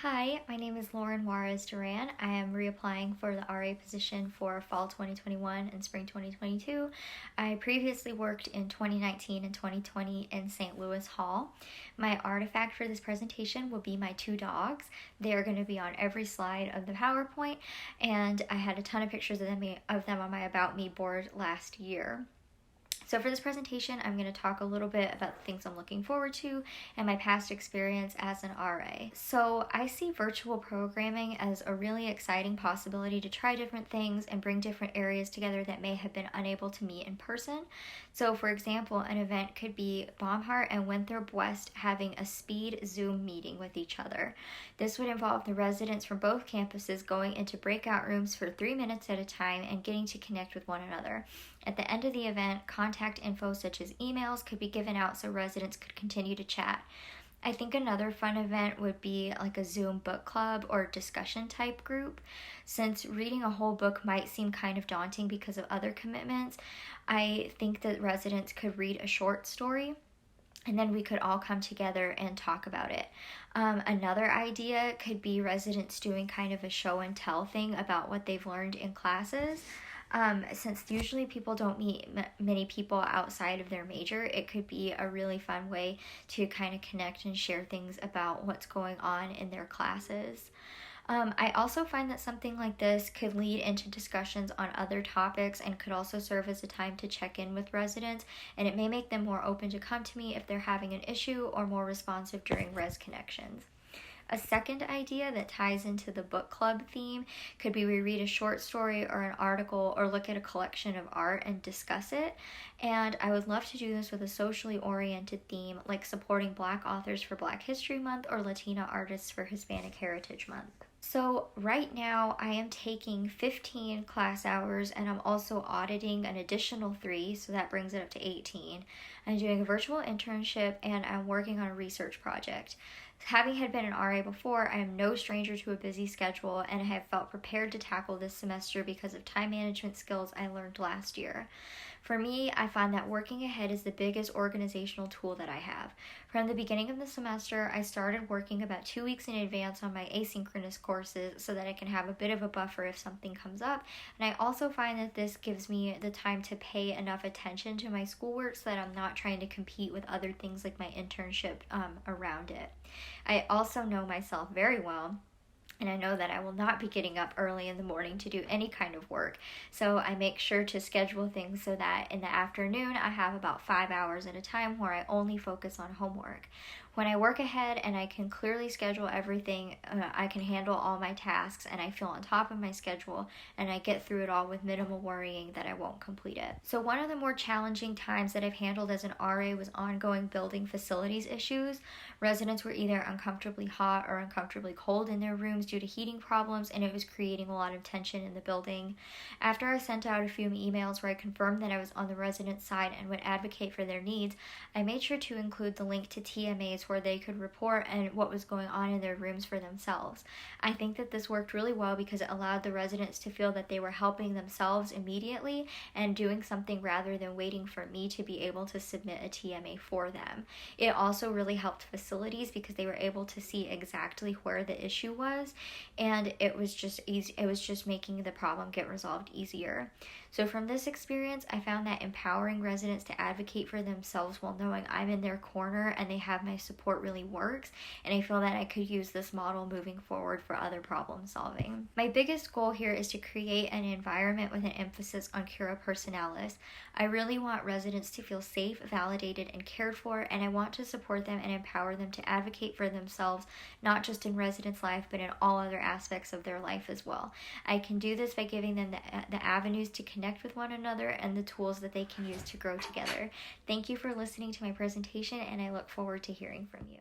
Hi, my name is Lauren Juarez Duran. I am reapplying for the RA position for fall 2021 and spring 2022. I previously worked in 2019 and 2020 in St. Louis Hall. My artifact for this presentation will be my two dogs. They are going to be on every slide of the PowerPoint, and I had a ton of pictures of them on my About Me board last year. So for this presentation, I'm going to talk a little bit about the things I'm looking forward to and my past experience as an RA. So I see virtual programming as a really exciting possibility to try different things and bring different areas together that may have been unable to meet in person. So for example, an event could be Baumhart and Winthrop West having a speed Zoom meeting with each other. This would involve the residents from both campuses going into breakout rooms for 3 minutes at a time and getting to connect with one another. At the end of the event, contact info such as emails could be given out so residents could continue to chat. I think another fun event would be like a Zoom book club or discussion type group. Since reading a whole book might seem kind of daunting because of other commitments, I think that residents could read a short story and then we could all come together and talk about it. Another idea could be residents doing kind of a show and tell thing about what they've learned in classes. Since usually people don't meet many people outside of their major, it could be a really fun way to kind of connect and share things about what's going on in their classes. I also find that something like this could lead into discussions on other topics and could also serve as a time to check in with residents, and it may make them more open to come to me if they're having an issue or more responsive during res connections. A second idea that ties into the book club theme could be we read a short story or an article or look at a collection of art and discuss it. And I would love to do this with a socially oriented theme like supporting Black authors for Black History Month or Latina artists for Hispanic Heritage Month. So right now I am taking 15 class hours and I'm also auditing an additional 3, so that brings it up to 18. I'm doing a virtual internship and I'm working on a research project. Having had been an RA before, I am no stranger to a busy schedule and I have felt prepared to tackle this semester because of time management skills I learned last year. For me, I find that working ahead is the biggest organizational tool that I have. From the beginning of the semester, I started working about 2 weeks in advance on my asynchronous courses so that I can have a bit of a buffer if something comes up. And I also find that this gives me the time to pay enough attention to my schoolwork so that I'm not trying to compete with other things like my internship around it. I also know myself very well, and I know that I will not be getting up early in the morning to do any kind of work. So I make sure to schedule things so that in the afternoon I have about 5 hours at a time where I only focus on homework. When I work ahead and I can clearly schedule everything, I can handle all my tasks and I feel on top of my schedule and I get through it all with minimal worrying that I won't complete it. So one of the more challenging times that I've handled as an RA was ongoing building facilities issues. Residents were either uncomfortably hot or uncomfortably cold in their rooms due to heating problems, and it was creating a lot of tension in the building. After I sent out a few emails where I confirmed that I was on the residents' side and would advocate for their needs, I made sure to include the link to TMAs where they could report and what was going on in their rooms for themselves. I think that this worked really well because it allowed the residents to feel that they were helping themselves immediately and doing something rather than waiting for me to be able to submit a TMA for them. It also really helped facilities because they were able to see exactly where the issue was, and it was just easy. It was just making the problem get resolved easier. So from this experience, I found that empowering residents to advocate for themselves while knowing I'm in their corner and they have my support really works, and I feel that I could use this model moving forward for other problem solving. My biggest goal here is to create an environment with an emphasis on cura personalis. I really want residents to feel safe, validated, and cared for, and I want to support them and empower them to advocate for themselves, not just in residence life, but in all other aspects of their life as well. I can do this by giving them the avenues to connect with one another and the tools that they can use to grow together. Thank you for listening to my presentation, and I look forward to hearing from you.